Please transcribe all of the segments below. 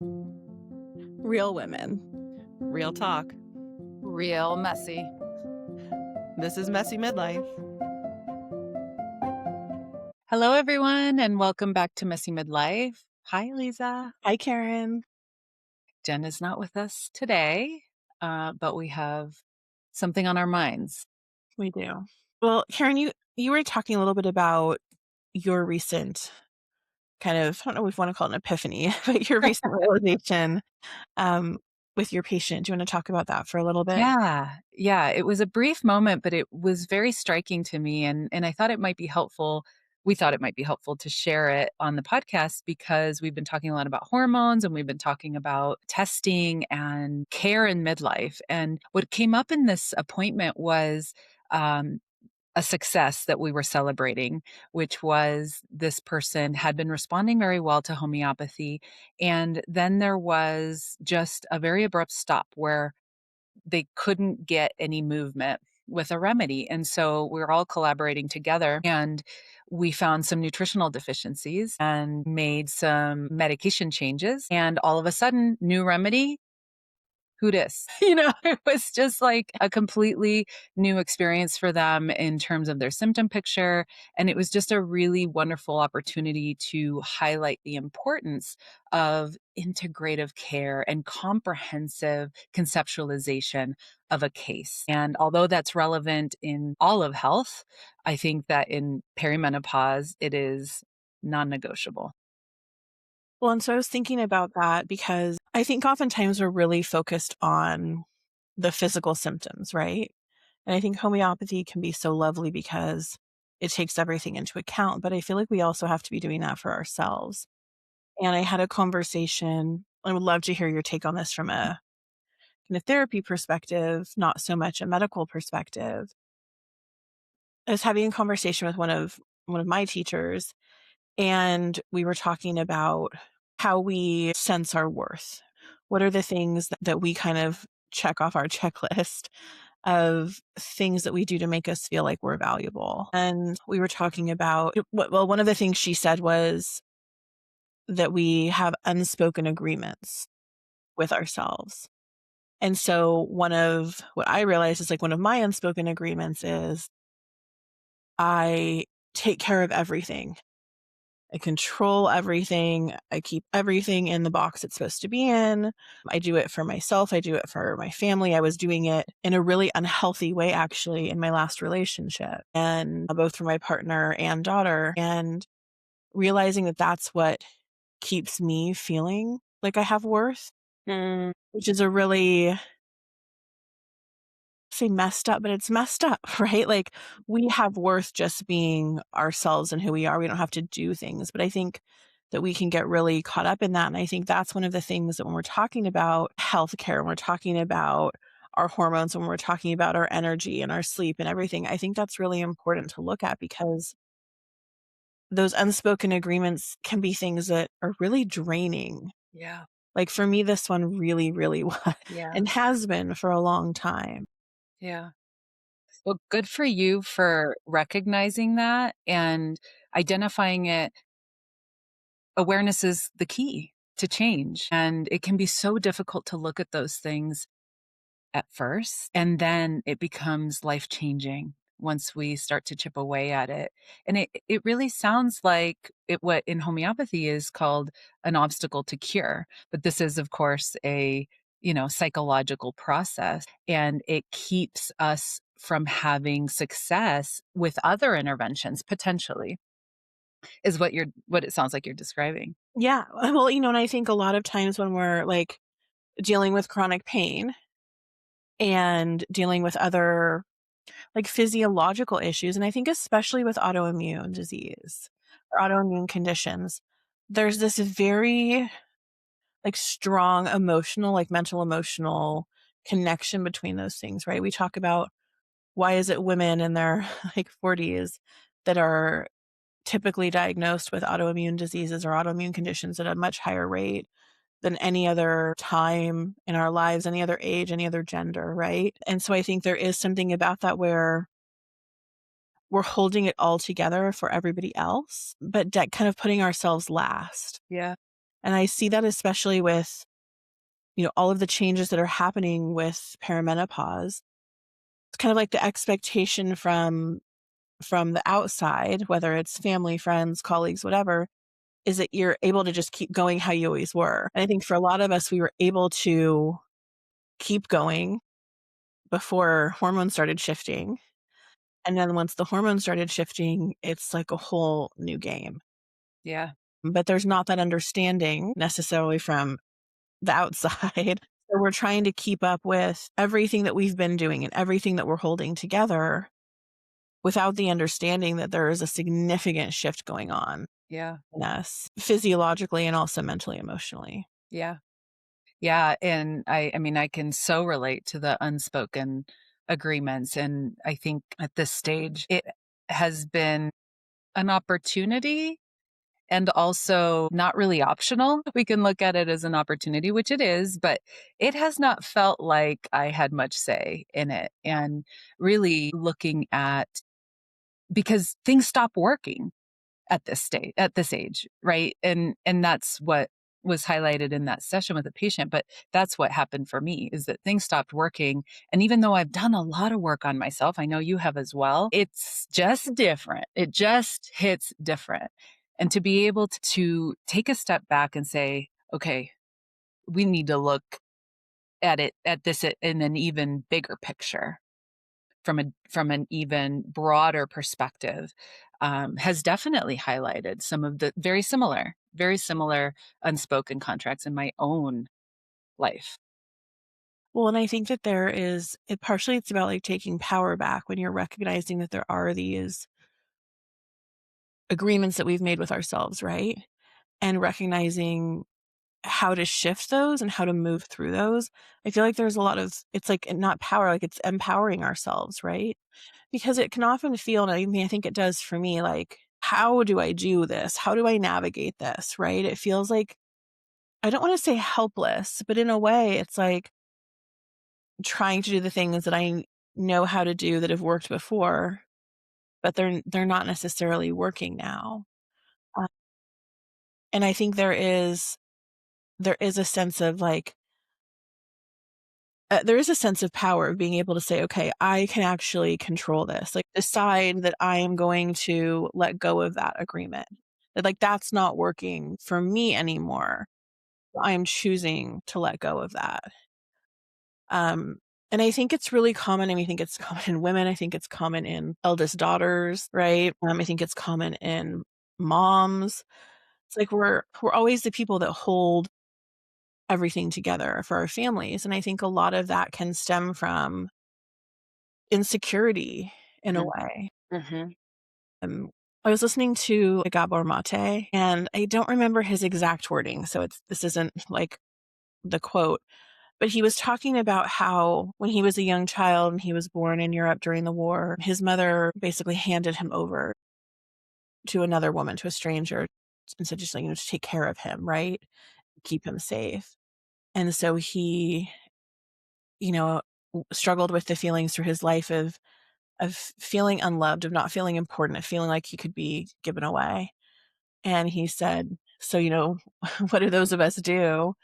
Real women. Real talk. Real messy. This is Messy Midlife. Hello, everyone, and welcome back to Messy Midlife. Hi, Lisa. Hi, Karen. Jen is not with us today, but we have something on our minds. We do. Well, Karen, you were talking a little bit about your recent kind of, I don't know if you want to call it an epiphany, but your recent realization with your patient. Do you want to talk about that for a little bit? Yeah. It was a brief moment, but it was very striking to me, and I thought it might be helpful. We thought it might be helpful to share it on the podcast because we've been talking a lot about hormones and we've been talking about testing and care in midlife. And what came up in this appointment was um, a success that we were celebrating, which was this person had been responding very well to homeopathy. And then there was just a very abrupt stop where they couldn't get any movement with a remedy. And so we were all collaborating together and we found some nutritional deficiencies and made some medication changes. And all of a sudden, new remedy, who dis? It was just like a completely new experience for them in terms of their symptom picture. And it was just a really wonderful opportunity to highlight the importance of integrative care and comprehensive conceptualization of a case. And although that's relevant in all of health, I think that in perimenopause, it is non-negotiable. Well, and so I was thinking about that because I think oftentimes we're really focused on the physical symptoms, right? And I think homeopathy can be so lovely because it takes everything into account. But I feel like we also have to be doing that for ourselves. And I had a conversation. I would love to hear your take on this from a kind of therapy perspective, not so much a medical perspective. I was having a conversation with one of my teachers, and we were talking about how we sense our worth. What are the things that we kind of check off our checklist of things that we do to make us feel like we're valuable? And we were talking about, well, one of the things she said was that we have unspoken agreements with ourselves. And so one of what I realized is like one of my unspoken agreements is I take care of everything. I control everything. I keep everything in the box it's supposed to be in. I do it for myself. I do it for my family. I was doing it in a really unhealthy way, actually, in my last relationship, and both for my partner and daughter. And realizing that that's what keeps me feeling like I have worth, which is a really say messed up, but it's messed up, right? Like we have worth just being ourselves and who we are. We don't have to do things. But I think that we can get really caught up in that. And I think that's one of the things that when we're talking about healthcare, when we're talking about our hormones, when we're talking about our energy and our sleep and everything, I think that's really important to look at because those unspoken agreements can be things that are really draining. Yeah. Like for me, this one really, really was Yeah. and has been for a long time. Yeah. Well, good for you for recognizing that and identifying it. Awareness is the key to change. And it can be so difficult to look at those things at first, and then it becomes life changing once we start to chip away at it. And it really sounds like what in homeopathy is called an obstacle to cure. But this is, of course, a psychological process, and it keeps us from having success with other interventions potentially is what it sounds like you're describing. Yeah. Well, and I think a lot of times when we're like dealing with chronic pain and dealing with other like physiological issues, and I think especially with autoimmune disease or autoimmune conditions, there's this very like strong emotional, like mental emotional connection between those things, right? We talk about why is it women in their like 40s that are typically diagnosed with autoimmune diseases or autoimmune conditions at a much higher rate than any other time in our lives, any other age, any other gender, right? And so I think there is something about that where we're holding it all together for everybody else, but kind of putting ourselves last. Yeah. And I see that especially with, all of the changes that are happening with perimenopause. It's kind of like the expectation from the outside, whether it's family, friends, colleagues, whatever, is that you're able to just keep going how you always were. And I think for a lot of us, we were able to keep going before hormones started shifting. And then once the hormones started shifting, it's like a whole new game. Yeah. But there's not that understanding necessarily from the outside. So we're trying to keep up with everything that we've been doing and everything that we're holding together without the understanding that there is a significant shift going on Yeah. in us physiologically and also mentally, emotionally. Yeah. Yeah, and I mean, I can so relate to the unspoken agreements, and I think at this stage, it has been an opportunity and also not really optional. We can look at it as an opportunity, which it is, but it has not felt like I had much say in it, and really looking at because things stop working at this age, right? And that's what was highlighted in that session with the patient, but that's what happened for me is that things stopped working. And even though I've done a lot of work on myself, I know you have as well, it's just different. It just hits different. And to be able to take a step back and say, okay, we need to look at this in an even bigger picture from an even broader perspective, has definitely highlighted some of the very similar unspoken contracts in my own life. Well, and I think that there is it partially it's about like taking power back when you're recognizing that there are these agreements that we've made with ourselves, right? And recognizing how to shift those and how to move through those. I feel like there's a lot of it's like not power, like it's empowering ourselves, right? Because it can often feel, and I mean, I think it does for me, like, how do I do this? How do I navigate this? Right? It feels like I don't want to say helpless, but in a way, it's like trying to do the things that I know how to do that have worked before, but they're not necessarily working now. Uh, and I think there is a sense of like there is a sense of power of being able to say, okay, I can actually control this. Like decide that I am going to let go of that agreement. That like that's not working for me anymore. I am choosing to let go of that. Um, and I think it's really common. I mean, I think it's common in women. I think it's common in eldest daughters, right? I think it's common in moms. It's like we're always the people that hold everything together for our families. And I think a lot of that can stem from insecurity in a Mhm, way. mhm. Um, I was listening to Gabor Mate, and I don't remember his exact wording, so this isn't like the quote, but he was talking about how when he was a young child and he was born in Europe during the war, his mother basically handed him over to another woman, to a stranger, and said, just like, to take care of him, right? Keep him safe. And so he, you know, struggled with the feelings through his life of feeling unloved, of not feeling important, of feeling like he could be given away. And he said, "So, what do those of us do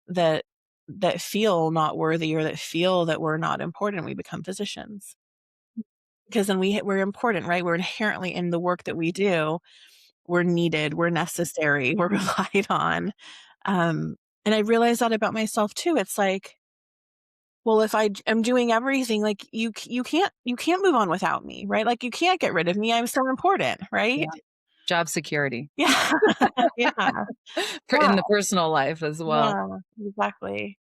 that feel not worthy or that feel that we're not important? We become physicians because then we're important, right? We're inherently in the work that we do. We're needed. We're necessary. We're relied on." Um, and I realized that about myself too. It's like, well, if am doing everything, like you can't move on without me, right? Like you can't get rid of me. I'm so important, Yeah. right? Job security Yeah. Yeah. for Yeah. in the personal life as well. Yeah. Exactly.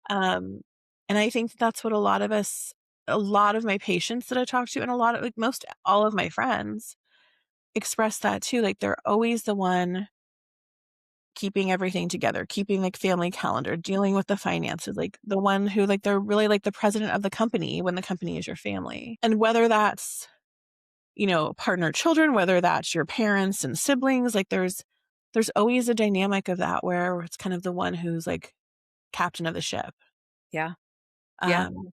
Um, and I think that's what a lot of my patients that I talk to, and a lot of like most all of my friends express that too. Like they're always the one keeping everything together, keeping like family calendar, dealing with the finances, like the one who like they're really like the president of the company when the company is your family. And whether that's, partner children, whether that's your parents and siblings, like there's always a dynamic of that where it's kind of the one who's like captain of the ship. Yeah. Yeah. Um,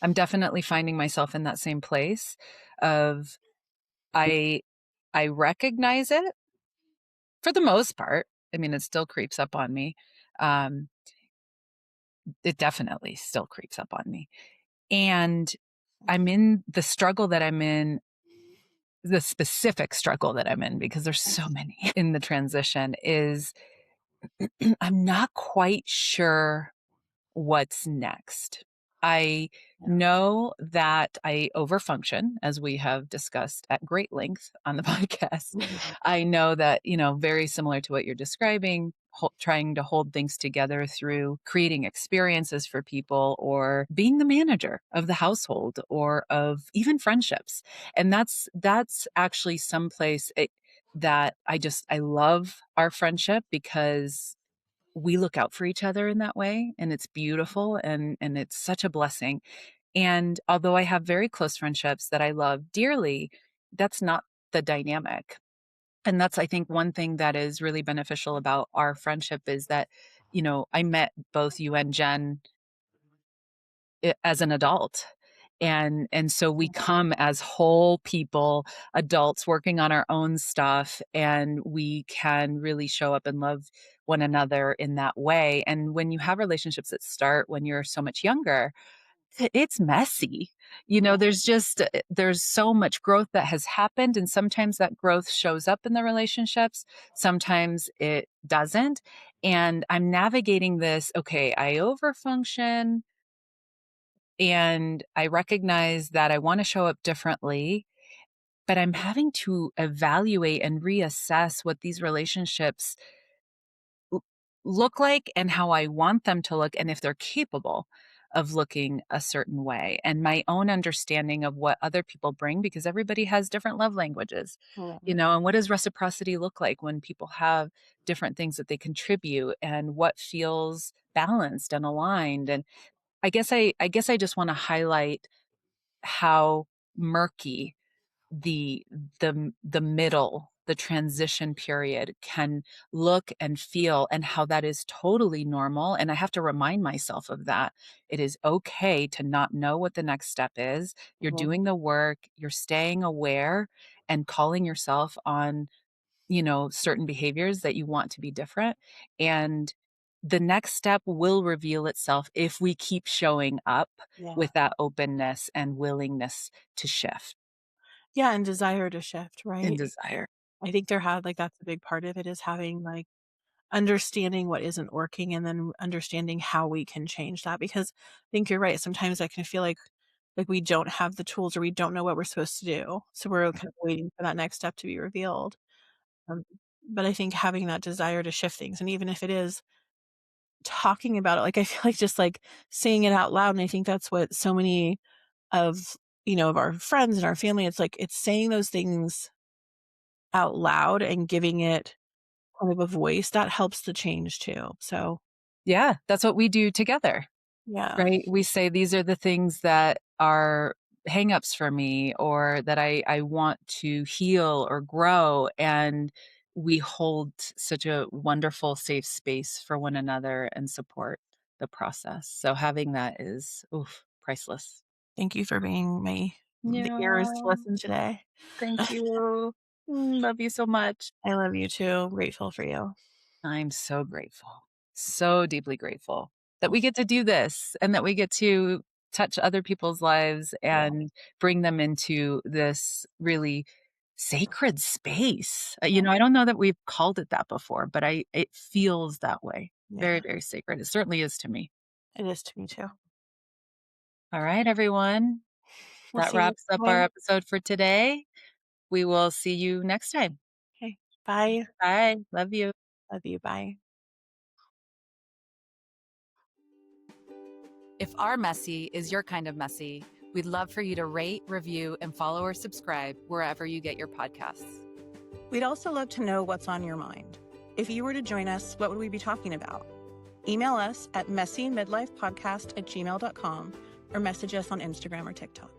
I'm definitely finding myself in that same place of I I recognize it for the most part. I mean, it still creeps up on me. Um, it definitely still creeps up on me. And I'm in the struggle that I'm in, the specific struggle that I'm in, because there's so many in the transition, is I'm not quite sure what's next. I Yeah. know that I overfunction, as we have discussed at great length on the podcast. Mhm. I know that, very similar to what you're describing, trying to hold things together through creating experiences for people or being the manager of the household or of even friendships. And that's actually someplace that I love our friendship because we look out for each other in that way, and it's beautiful, and it's such a blessing. And although I have very close friendships that I love dearly, that's not the dynamic. And that's, I think, one thing that is really beneficial about our friendship is that, I met both you and Jen as an adult. And so we come as whole people, adults working on our own stuff, and we can really show up and love one another in that way. And when you have relationships that start when you're so much younger, it's messy. Yeah. There's so much growth that has happened, and sometimes that growth shows up in the relationships, sometimes it doesn't. And I'm navigating this, okay, I overfunction, and I recognize that I want to show up differently, but I'm having to evaluate and reassess what these relationships l- look like and how I want them to look, and if they're capable of looking a certain way, and my own understanding of what other people bring, because everybody has different love languages, Right. and what does reciprocity look like when people have different things that they contribute, and what feels balanced and aligned. And I guess I just want to highlight how murky the the middle, the transition period can look and feel, and how that is totally normal. And I have to remind myself of that. It is okay to not know what the next step is. You're Mhm. doing the work, you're staying aware and calling yourself on, certain behaviors that you want to be different. And the next step will reveal itself if we keep showing up Yeah. with that openness and willingness to shift Yeah, and desire to shift, and right? desire. I think that's a big part of it is having, like, understanding what isn't working and then understanding how we can change that because I think you're right. Sometimes I can feel like we don't have the tools or we don't know what we're supposed to do. So we're kind of waiting for that next step to be revealed. Um, but I think having that desire to shift things, and even if it is talking about it, like I feel like just like saying it out loud, and I think that's what so many of of our friends and our family, it's like it's saying those things out loud and giving it kind of a voice that helps the change too. So Yeah, that's what we do together, yeah. right? We say these are the things that are hangups for me, or that I want to heal or grow. And we hold such a wonderful, safe space for one another and support the process. So having that is, oof, priceless. Thank you for being the ears to Yeah. listen today. Thank you. Love you so much. I love you too. Grateful for you. I'm so grateful, so deeply grateful that we get to do this, and that we get to touch other people's lives Yeah. and bring them into this really sacred space. Yeah. I don't know that we've called it that before, but it feels that way. Very, Yeah. very sacred. It certainly is to me. It is to me too. All right, everyone. We'll That see you wraps next up our time. episode for today. We will see you next time. Okay. Bye. Bye. Love you. Love you. Bye. If our messy is your kind of messy, we'd love for you to rate, review, and follow or subscribe wherever you get your podcasts. We'd also love to know what's on your mind. If you were to join us, what would we be talking about? Email us at messymidlifepodcast@gmail.com or message us on Instagram or TikTok.